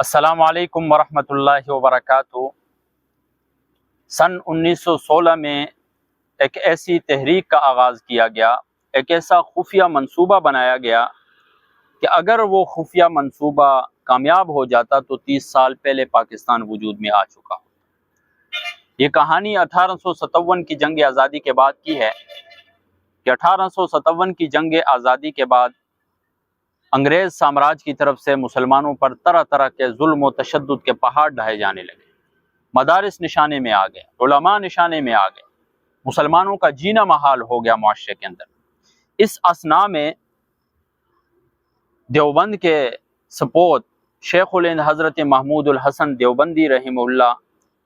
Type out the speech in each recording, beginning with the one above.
السلام علیکم ورحمۃ اللہ وبرکاتہ۔ سن 1916 میں ایک ایسی تحریک کا آغاز کیا گیا، ایک ایسا خفیہ منصوبہ بنایا گیا کہ اگر وہ خفیہ منصوبہ کامیاب ہو جاتا تو 30 سال پہلے پاکستان وجود میں آ چکا ہو۔ یہ کہانی 1857 کی جنگ آزادی کے بعد کی ہے کہ 1857 کی جنگ آزادی کے بعد انگریز سامراج کی طرف سے مسلمانوں پر طرح طرح کے ظلم و تشدد کے پہاڑ ڈھائے جانے لگے، مدارس نشانے میں آ گئے، علماء نشانے میں آ گئے، مسلمانوں کا جینا محال ہو گیا معاشرے کے اندر۔ اس اثناء میں دیوبند کے سپوت شیخ الہند حضرت محمود الحسن دیوبندی رحمہ اللہ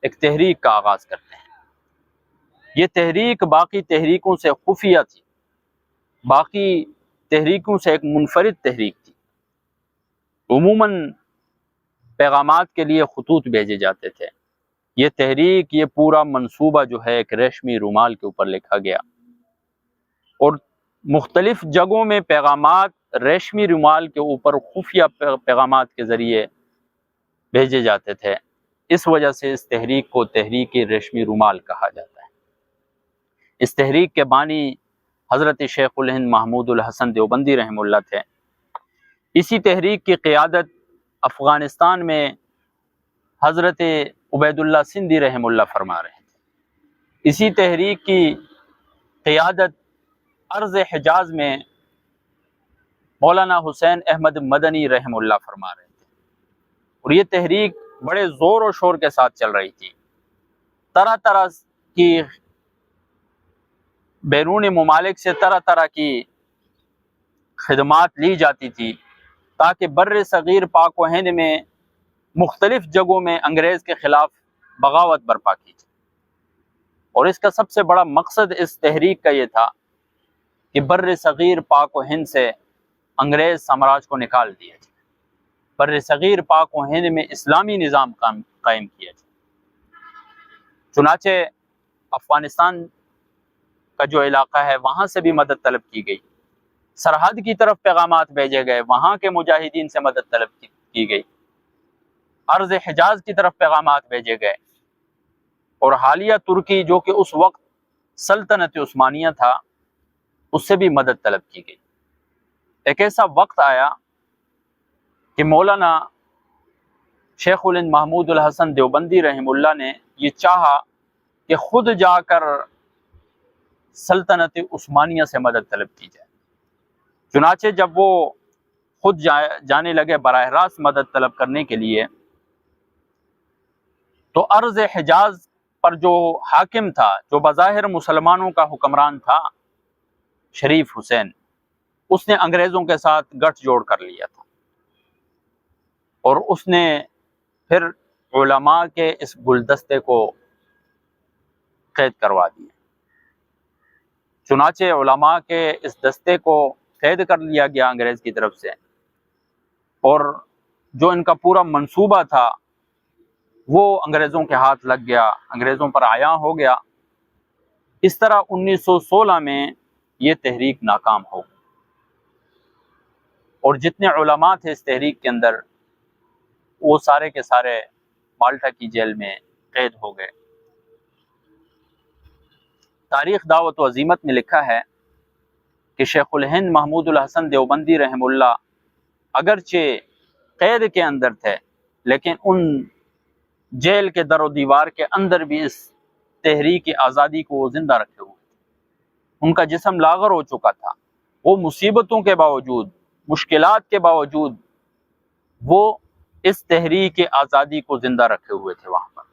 ایک تحریک کا آغاز کرتے ہیں۔ یہ تحریک باقی تحریکوں سے خفیہ تھی، باقی تحریکوں سے ایک منفرد تحریک تھی۔ عموماً پیغامات کے لیے خطوط بھیجے جاتے تھے۔ یہ تحریک، یہ پورا منصوبہ جو ہے ایک ریشمی رومال کے اوپر لکھا گیا، اور مختلف جگہوں میں پیغامات ریشمی رومال کے اوپر خفیہ پیغامات کے ذریعے بھیجے جاتے تھے۔ اس وجہ سے اس تحریک کو تحریک ریشمی رومال کہا جاتا ہے۔ اس تحریک کے بانی حضرت شیخ الہند محمود الحسن دیوبندی رحمہ اللہ تھے۔ اسی تحریک کی قیادت افغانستان میں حضرت عبید اللہ سندھی رحمہ اللہ فرما رہے تھے۔ اسی تحریک کی قیادت ارض حجاز میں مولانا حسین احمد مدنی رحمہ اللہ فرما رہے تھے، اور یہ تحریک بڑے زور و شور کے ساتھ چل رہی تھی۔ طرح طرح کی بیرون ممالک سے طرح طرح کی خدمات لی جاتی تھی تاکہ بر صغیر پاک و ہند میں مختلف جگہوں میں انگریز کے خلاف بغاوت برپا کی جائے، اور اس کا سب سے بڑا مقصد اس تحریک کا یہ تھا کہ بر صغیر پاک و ہند سے انگریز سامراج کو نکال دیا جائے، بر صغیر پاک و ہند میں اسلامی نظام قائم کیا جائے۔ چنانچہ افغانستان کا جو علاقہ ہے وہاں سے بھی مدد طلب کی گئی، سرحد کی طرف پیغامات بھیجے گئے، وہاں کے مجاہدین سے مدد طلب کی گئی، ارض حجاز کی طرف پیغامات بھیجے گئے، اور حالیہ ترکی جو کہ اس وقت سلطنت عثمانیہ تھا اس سے بھی مدد طلب کی گئی۔ ایک ایسا وقت آیا کہ مولانا شیخ الہند محمود الحسن دیوبندی رحمہ اللہ نے یہ چاہا کہ خود جا کر سلطنت عثمانیہ سے مدد طلب کی جائے۔ چنانچہ جب وہ خود جانے لگے براہ راست مدد طلب کرنے کے لیے، تو ارض حجاز پر جو حاکم تھا، جو بظاہر مسلمانوں کا حکمران تھا، شریف حسین، اس نے انگریزوں کے ساتھ گٹھ جوڑ کر لیا تھا، اور اس نے پھر علماء کے اس گلدستے کو قید کروا دیا۔ چنانچہ علماء کے اس دستے کو قید کر لیا گیا انگریز کی طرف سے، اور جو ان کا پورا منصوبہ تھا وہ انگریزوں کے ہاتھ لگ گیا، انگریزوں پر عیاں ہو گیا۔ اس طرح 1916 میں یہ تحریک ناکام ہو گئی، اور جتنے علماء تھے اس تحریک کے اندر وہ سارے کے سارے مالٹا کی جیل میں قید ہو گئے۔ تاریخ دعوت و عزیمت میں لکھا ہے کہ شیخ الہند محمود الحسن دیوبندی رحمہ اللہ اگرچہ قید کے اندر تھے، لیکن ان جیل کے در و دیوار کے اندر بھی اس تحریک آزادی کو زندہ رکھے ہوئے تھے۔ ان کا جسم لاغر ہو چکا تھا، وہ مصیبتوں کے باوجود، مشکلات کے باوجود وہ اس تحریک آزادی کو زندہ رکھے ہوئے تھے وہاں پر۔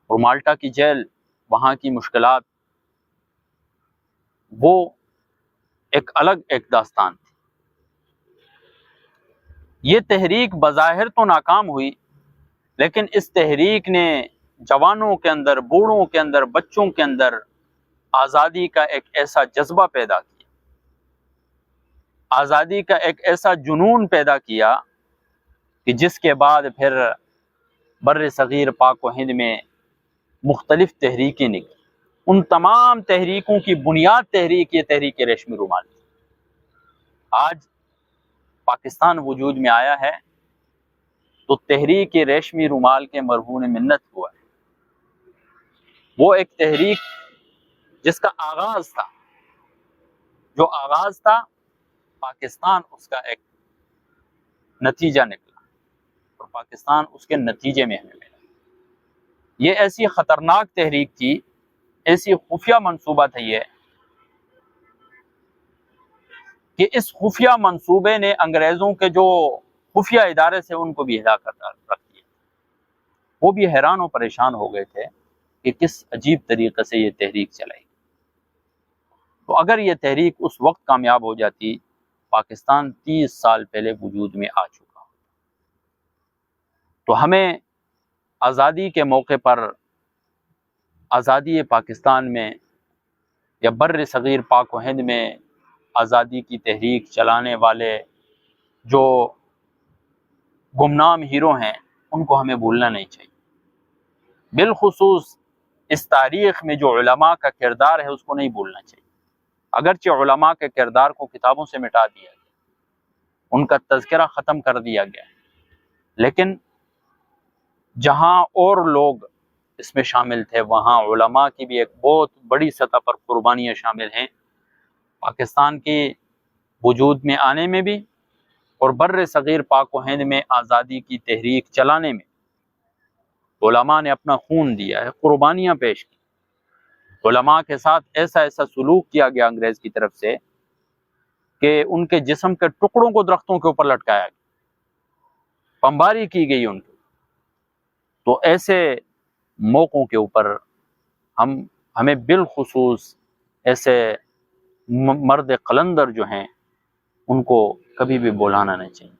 اور مالٹا کی جیل، وہاں کی مشکلات، وہ ایک الگ ایک داستان تھی۔ یہ تحریک بظاہر تو ناکام ہوئی، لیکن اس تحریک نے جوانوں کے اندر، بوڑھوں کے اندر، بچوں کے اندر آزادی کا ایک ایسا جذبہ پیدا کیا، آزادی کا ایک ایسا جنون پیدا کیا کہ جس کے بعد پھر بر صغیر پاک و ہند میں مختلف تحریکیں نکلی۔ ان تمام تحریکوں کی بنیاد تحریک یہ تحریک ریشمی رومال تھی۔ آج پاکستان وجود میں آیا ہے، تو تحریک ریشمی رومال کے مرہون منت ہوا ہے۔ وہ ایک تحریک جس کا آغاز تھا، جو آغاز تھا پاکستان اس کا ایک نتیجہ نکلا، اور پاکستان اس کے نتیجے میں ہمیں ملا۔ یہ ایسی خطرناک تحریک تھی، ایسی خفیہ منصوبہ تھا یہ، کہ اس خفیہ منصوبے نے انگریزوں کے جو خفیہ ادارے سے ان کو بھی ہلا کر رکھ دیا۔ وہ بھی حیران و پریشان ہو گئے تھے کہ کس عجیب طریقے سے یہ تحریک چلائی۔ تو اگر یہ تحریک اس وقت کامیاب ہو جاتی، پاکستان 30 سال پہلے وجود میں آ چکا۔ تو ہمیں آزادی کے موقع پر، آزادی پاکستان میں یا بر صغیر پاک و ہند میں آزادی کی تحریک چلانے والے جو گمنام ہیرو ہیں ان کو ہمیں بھولنا نہیں چاہیے۔ بالخصوص اس تاریخ میں جو علماء کا کردار ہے اس کو نہیں بھولنا چاہیے۔ اگرچہ علماء کے کردار کو کتابوں سے مٹا دیا گیا، ان کا تذکرہ ختم کر دیا گیا، لیکن جہاں اور لوگ اس میں شامل تھے وہاں علماء کی بھی ایک بہت بڑی سطح پر قربانیاں شامل ہیں، پاکستان کی وجود میں آنے میں بھی اور بر صغیر پاک و ہند میں آزادی کی تحریک چلانے میں علماء نے اپنا خون دیا ہے، قربانیاں پیش کی۔ علماء کے ساتھ ایسا سلوک کیا گیا انگریز کی طرف سے کہ ان کے جسم کے ٹکڑوں کو درختوں کے اوپر لٹکایا گیا، بمباری کی گئی ان کی۔ تو ایسے موقعوں کے اوپر ہمیں بالخصوص ایسے مرد قلندر جو ہیں ان کو کبھی بھی بلانا نہیں چاہیے۔